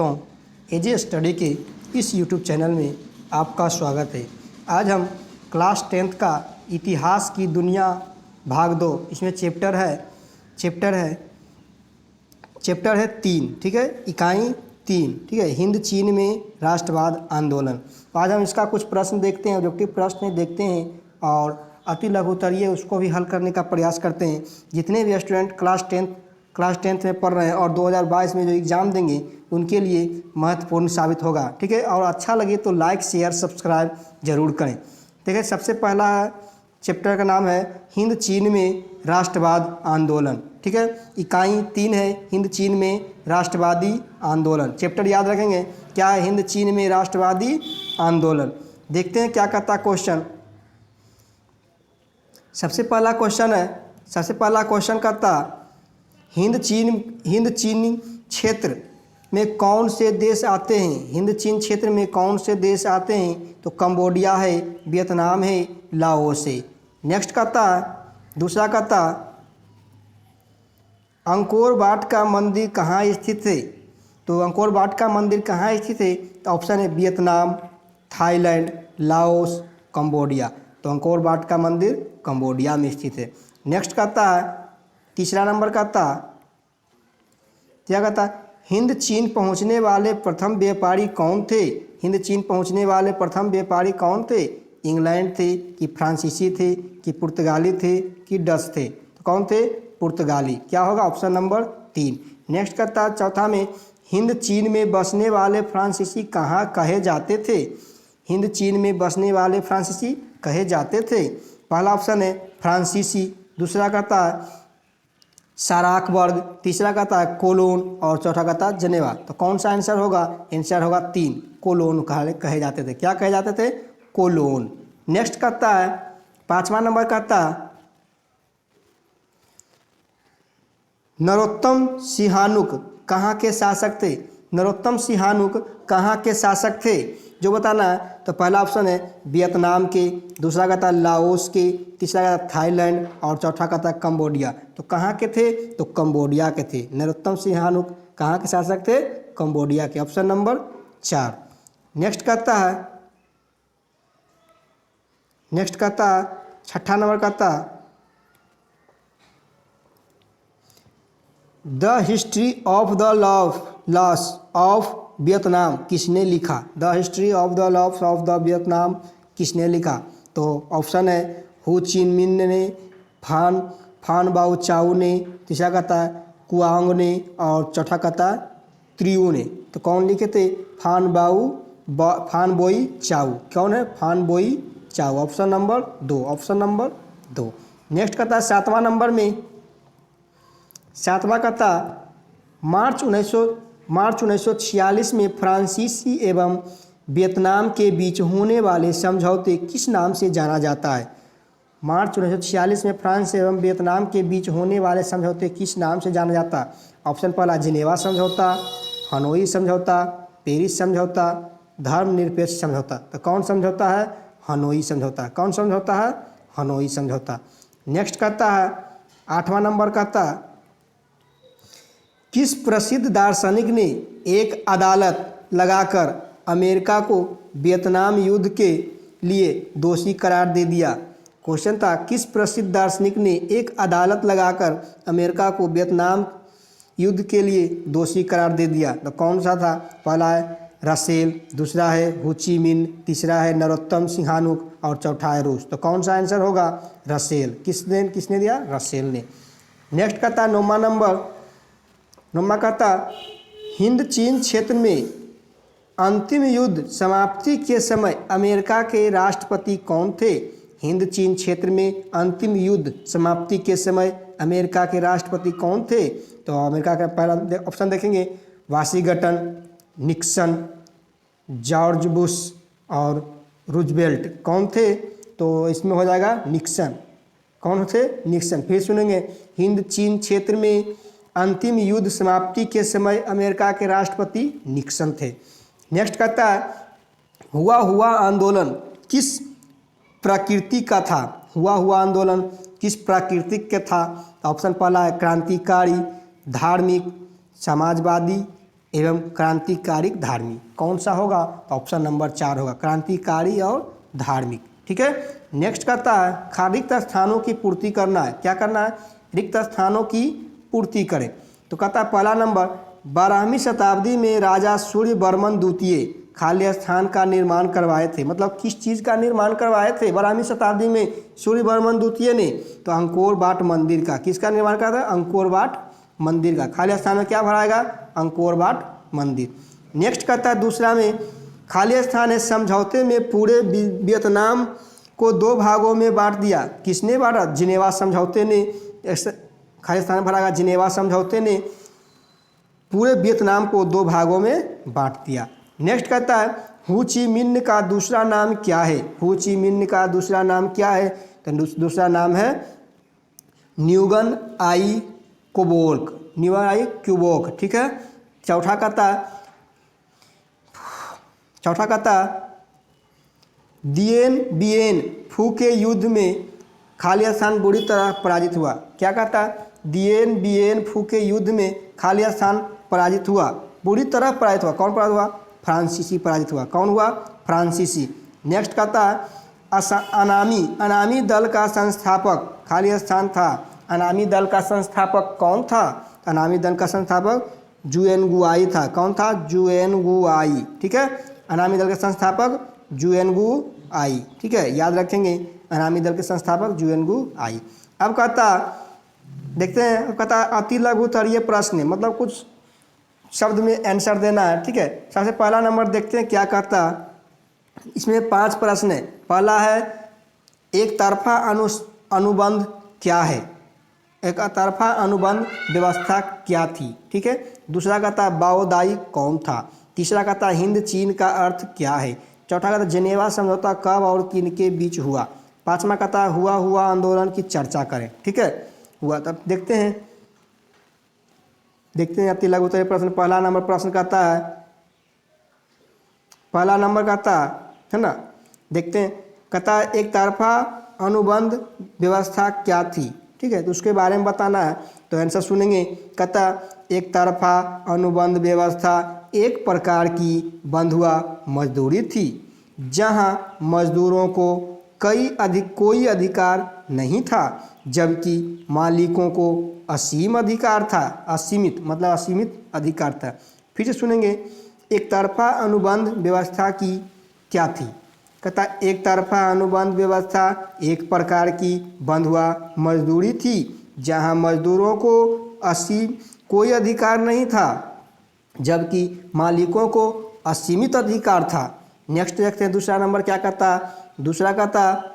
दोस्तों, एजे स्टडी के इस यूट्यूब चैनल में आपका स्वागत है। आज हम क्लास 10th का इतिहास की दुनिया भाग 2, इसमें चैप्टर है 3, ठीक है, इकाई 3, ठीक है, हिंद चीन में राष्ट्रवाद आंदोलन। तो आज हम इसका कुछ प्रश्न देखते हैं, ऑब्जेक्टिव प्रश्न देखते हैं और अति लघु उत्तरीय उसको भी हल करने का प्रयास करते हैं। जितने भी स्टूडेंट क्लास 10th में पढ़ रहे हैं और 2022 में जो एग्ज़ाम देंगे उनके लिए महत्वपूर्ण साबित होगा, ठीक है। और अच्छा लगे तो लाइक शेयर सब्सक्राइब जरूर करें। ठीक है, सबसे पहला चैप्टर का नाम है हिंद चीन में राष्ट्रवाद आंदोलन, ठीक है। इकाई 3 है हिंद चीन में राष्ट्रवादी आंदोलन। चैप्टर याद रखेंगे क्या है, हिंद चीन में राष्ट्रवादी आंदोलन। देखते हैं क्या कहता क्वेश्चन। सबसे पहला क्वेश्चन कहता हिंद चीन क्षेत्र में कौन से देश आते हैं। हिंद चीन क्षेत्र में कौन से देश आते हैं? तो कंबोडिया है, वियतनाम है, लाओस है। नेक्स्ट कहता दूसरा कहता अंकोर वाट का मंदिर कहाँ स्थित है। तो अंकोर वाट का मंदिर कहाँ स्थित है? तो ऑप्शन है वियतनाम, थाईलैंड, लाओस, कंबोडिया। तो अंकोर वाट का मंदिर कंबोडिया में स्थित है। नेक्स्ट कहता है तीसरा नंबर कहता क्या कहता हिंद चीन पहुंचने वाले प्रथम व्यापारी कौन थे। हिंद चीन पहुंचने वाले प्रथम व्यापारी कौन थे? इंग्लैंड थे कि फ्रांसीसी थे कि पुर्तगाली थे कि डच थे? तो कौन थे? पुर्तगाली। क्या होगा? Option number 3। नेक्स्ट कहता चौथा में हिंद चीन में बसने वाले फ्रांसीसी कहाँ कहे जाते थे। हिंद चीन में बसने वाले फ्रांसीसी कहे जाते थे। पहला ऑप्शन है फ्रांसीसी, दूसरा कहता है साराक वर्ग, तीसरा कहता है कोलोन और चौथा कहता है जनेवा। तो कौन सा आंसर होगा? आंसर होगा 3, कोलोन कहे जाते थे। क्या कहे जाते थे? कोलोन। नेक्स्ट कहता है 5वां नंबर कहता नरोत्तम सिहानुक कहाँ के शासक थे। नरोत्तम सिहानुक कहाँ के शासक थे जो बताना है। तो पहला ऑप्शन है वियतनाम के, दूसरा कहता है लाओस के, तीसरा कहता थाईलैंड और चौथा कहता है कंबोडिया। तो कहाँ के थे? तो कंबोडिया के थे। नरोत्तम सिहानुक कहाँ के शासक थे? कंबोडिया के। Option number 4। नेक्स्ट कहता है 6ठा नंबर कहता the history of the loss of Vietnam किसने लिखा। The history of the loss of the Vietnam किसने लिखा? तो ऑप्शन है हो चिन मिन ने, फान बाओ चाऊ ने, तीसरा कहता है कुआंग ने और चौथा कहता है त्रियू ने। तो कौन लिखे थे? फान बोई चाऊ। कौन है? फान बोई चाऊ। Option number 2। नेक्स्ट कहता है 7वां नंबर में, 7वां कहता मार्च 1946 में फ्रांसीसी एवं वियतनाम के बीच होने वाले समझौते किस नाम से जाना जाता है। मार्च 1946 में फ्रांस एवं वियतनाम के बीच होने वाले समझौते किस नाम से जाना जाता है? ऑप्शन पहला जिनेवा समझौता, हनोई समझौता, पेरिस समझौता, धर्मनिरपेक्ष समझौता। तो कौन समझौता है? हनोई समझौता। कौन समझौता है? हनोई समझौता। नेक्स्ट कहता है 8वां नंबर कहता किस प्रसिद्ध दार्शनिक ने एक अदालत लगाकर अमेरिका को वियतनाम युद्ध के लिए दोषी करार दे दिया। क्वेश्चन था किस प्रसिद्ध दार्शनिक ने एक अदालत लगाकर अमेरिका को वियतनाम युद्ध के लिए दोषी करार दे दिया। तो कौन सा था? पहला है रसेल, दूसरा है हो ची मिन, तीसरा है नरोत्तम सिहानुक और चौथा है रूस। तो कौन सा आंसर होगा? रसेल। किसने दिया? रसेल ने। नेक्स्ट कहता 9वां नंबर कहता हिंद चीन क्षेत्र में अंतिम युद्ध समाप्ति के समय अमेरिका के राष्ट्रपति कौन थे। हिंद चीन क्षेत्र में अंतिम युद्ध समाप्ति के समय अमेरिका के राष्ट्रपति कौन थे? तो अमेरिका का पहला ऑप्शन देखेंगे वाशिंगटन, निक्सन, जॉर्ज बुश और रूजवेल्ट। कौन थे? तो इसमें हो जाएगा निक्सन। कौन थे? निक्सन। फिर सुनेंगे हिंद चीन क्षेत्र में अंतिम युद्ध समाप्ति के समय अमेरिका के राष्ट्रपति निक्सन थे। नेक्स्ट कहता है हुआ आंदोलन किस प्रकृति का था। हुआ आंदोलन किस प्रकृति का था? ऑप्शन पहला है क्रांतिकारी, धार्मिक, समाजवादी एवं क्रांतिकारी धार्मिक। कौन सा होगा? तो ऑप्शन नंबर 4 होगा, क्रांतिकारी और धार्मिक। ठीक है। नेक्स्ट कहता है रिक्त स्थानों की पूर्ति करना है। क्या करना है? रिक्त स्थानों की पूर्ति करें। तो कहता है पहला नंबर, 12वीं शताब्दी में राजा सूर्यवर्मन द्वितीय खाली स्थान का निर्माण करवाए थे। मतलब किस चीज़ का निर्माण करवाए थे 12वीं शताब्दी में सूर्यवर्मन द्वितीय ने? तो अंकोर वाट मंदिर का। किसका निर्माण करा था? अंकोर वाट मंदिर का। खाली स्थान में क्या भराएगा? अंकोर वाट मंदिर। नेक्स्ट कहता है दूसरा में, खाली स्थान है समझौते में पूरे वियतनाम को 2 भागों में बांट दिया। किसने बांटा? जिनेवा समझौते ने। खाली स्थान भराएगा जिनेवा समझौते ने पूरे वियतनाम को 2 भागों में बांट दिया। नेक्स्ट कहता है हो ची मिन्ह का दूसरा नाम क्या है? हो ची मिन्ह का दूसरा नाम क्या है? तो दूसरा नाम है न्यूगन आई क्वोबोक। न्यूगन आई क्वोबोक। ठीक है। चौथा कहता दिएन बिएन फू के युद्ध में खाली स्थान बुरी तरह पराजित हुआ। क्या कहता? दिएन बिएन फू के युद्ध में खाली स्थान पराजित हुआ, बुरी तरह पराजित हुआ। कौन पराजित हुआ? फ्रांसीसी पराजित हुआ। कौन हुआ? फ्रांसीसी। नेक्स्ट कहता है अनामी दल का संस्थापक खाली स्थान था। अनामी दल का संस्थापक कौन था? अनामी दल का संस्थापक जुएन गुआई था। कौन था? जुएन गुआई। ठीक है। अनामी दल के संस्थापक जुएन गुआई। ठीक है, याद रखेंगे, अनामी दल के संस्थापक जुएन गुआई। अब कहता देखते हैं, अब कहता अति लघु उत्तरीय प्रश्न, मतलब कुछ शब्द में आंसर देना है। ठीक है। सबसे पहला नंबर देखते हैं क्या कहता। इसमें 5 प्रश्न है। पहला है एक तरफा अनुबंध क्या है? एक तरफा अनुबंध व्यवस्था क्या थी? ठीक है। दूसरा कहता बाओदाई कौन था? तीसरा कहता हिंद चीन का अर्थ क्या है? चौथा कहता जेनेवा समझौता कब और किनके बीच हुआ? पांचवा कहता हुआ आंदोलन की चर्चा करें। ठीक है। हुआ, तब देखते हैं अति लघु उत्तरीय प्रश्न। पहला नंबर प्रश्न कहता है, पहला नंबर कहता है ना, देखते हैं। कहता है एक तरफा अनुबंध व्यवस्था क्या थी? ठीक है, तो उसके बारे में बताना है। तो आंसर सुनेंगे। कहता एक तरफा अनुबंध व्यवस्था एक प्रकार की बंधुआ मजदूरी थी जहां मजदूरों को कोई अधिकार नहीं था, जबकि मालिकों को असीम अधिकार था। असीमित मतलब असीमित अधिकार था। फिर से सुनेंगे, एक तरफा अनुबंध व्यवस्था की क्या थी? कहता एक तरफा अनुबंध व्यवस्था एक प्रकार की बंधुआ मजदूरी थी जहां मजदूरों को कोई अधिकार नहीं था, जबकि मालिकों को असीमित अधिकार था। नेक्स्ट देखते हैं दूसरा नंबर क्या कहता। दूसरा कहता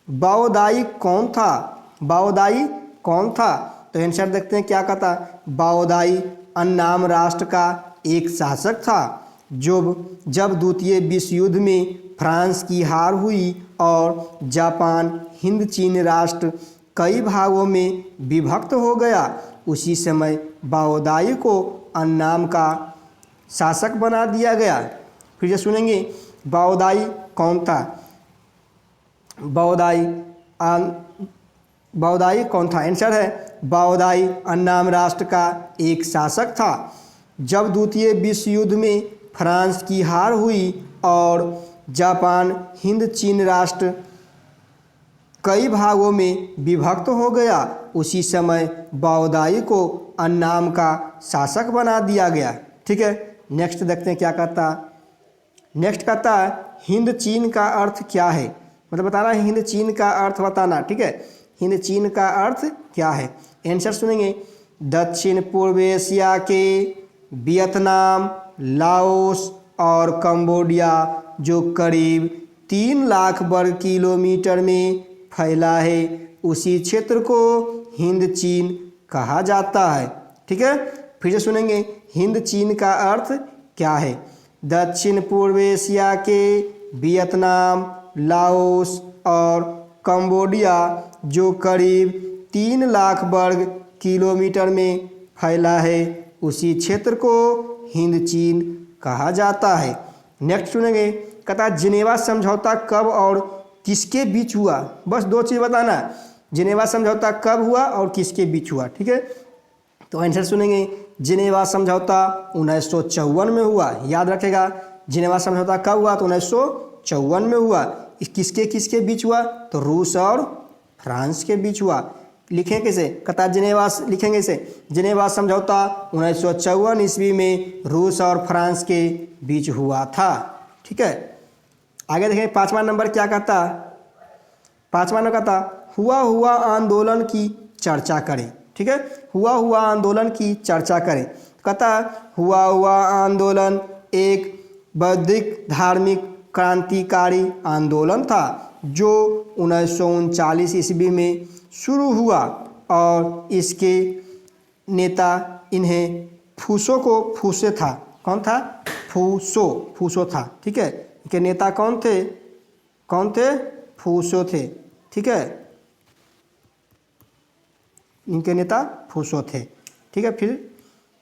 बाओदाई कौन था? बाओदाई कौन था? तो आंसर देखते हैं क्या कहता। बाओदाई अन्नाम राष्ट्र का एक शासक था जब द्वितीय विश्व युद्ध में फ्रांस की हार हुई और जापान हिंद चीन राष्ट्र कई भागों में विभक्त हो गया, उसी समय बाओदाई को अन्नाम का शासक बना दिया गया। फिर से सुनेंगे, बाओदाई कौन था? बाओदाई कौन था? आंसर है बाओदाई अन्नाम राष्ट्र का एक शासक था जब द्वितीय विश्व युद्ध में फ्रांस की हार हुई और जापान हिंद चीन राष्ट्र कई भागों में विभक्त हो गया, उसी समय बाओदाई को अन्नाम का शासक बना दिया गया। ठीक है। नेक्स्ट देखते हैं क्या कहता। नेक्स्ट कहता है हिंद चीन का अर्थ क्या है? मतलब बताना है हिंद चीन का अर्थ बताना। ठीक है। हिंद चीन का अर्थ क्या है? आंसर सुनेंगे, दक्षिण पूर्व एशिया के वियतनाम, लाओस और कंबोडिया जो करीब 3 लाख वर्ग किलोमीटर में फैला है, उसी क्षेत्र को हिंद चीन कहा जाता है। ठीक है। फिर से सुनेंगे, हिंद चीन का अर्थ क्या है? दक्षिण पूर्व एशिया के वियतनाम, लाओस और कंबोडिया जो करीब 3 लाख वर्ग किलोमीटर में फैला है, उसी क्षेत्र को हिंद चीन कहा जाता है। नेक्स्ट सुनेंगे, कहता जिनेवा समझौता कब और किसके बीच हुआ? बस 2 चीज़ बताना है, जिनेवा समझौता कब हुआ और किसके बीच हुआ। ठीक है। तो आंसर सुनेंगे, जिनेवा समझौता 1954 में हुआ। याद रखेगा, जिनेवा समझौता कब हुआ? तो 1954 में हुआ। किसके किसके बीच हुआ? तो रूस और फ्रांस के बीच हुआ। लिखें कैसे? कहता जिनेवा, लिखेंगे इसे, जिनेवा समझौता 1954 ईस्वी में रूस और फ्रांस के बीच हुआ था। ठीक है, आगे देखें 5वां नंबर क्या कहता? 5वां नंबर कहता हुआ आंदोलन की चर्चा करें। ठीक है, हुआ आंदोलन की चर्चा करें। कहता हुआ आंदोलन एक बौद्धिक धार्मिक क्रांतिकारी आंदोलन था जो 1939 ईस्वी में शुरू हुआ और इसके नेता इन्हें फूसो था। कौन था? फूसो था। ठीक है, इनके नेता कौन थे? फूसो थे। ठीक है, इनके नेता फूसो थे। ठीक है, फिर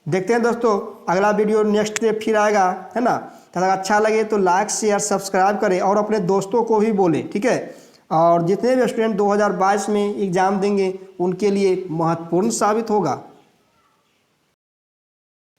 देखते हैं दोस्तों, अगला वीडियो नेक्स्ट डे फिर आएगा, है ना। तो अगर अच्छा लगे तो लाइक शेयर सब्सक्राइब करें और अपने दोस्तों को भी बोलें। ठीक है, और जितने भी स्टूडेंट 2022 में एग्ज़ाम देंगे उनके लिए महत्वपूर्ण साबित होगा।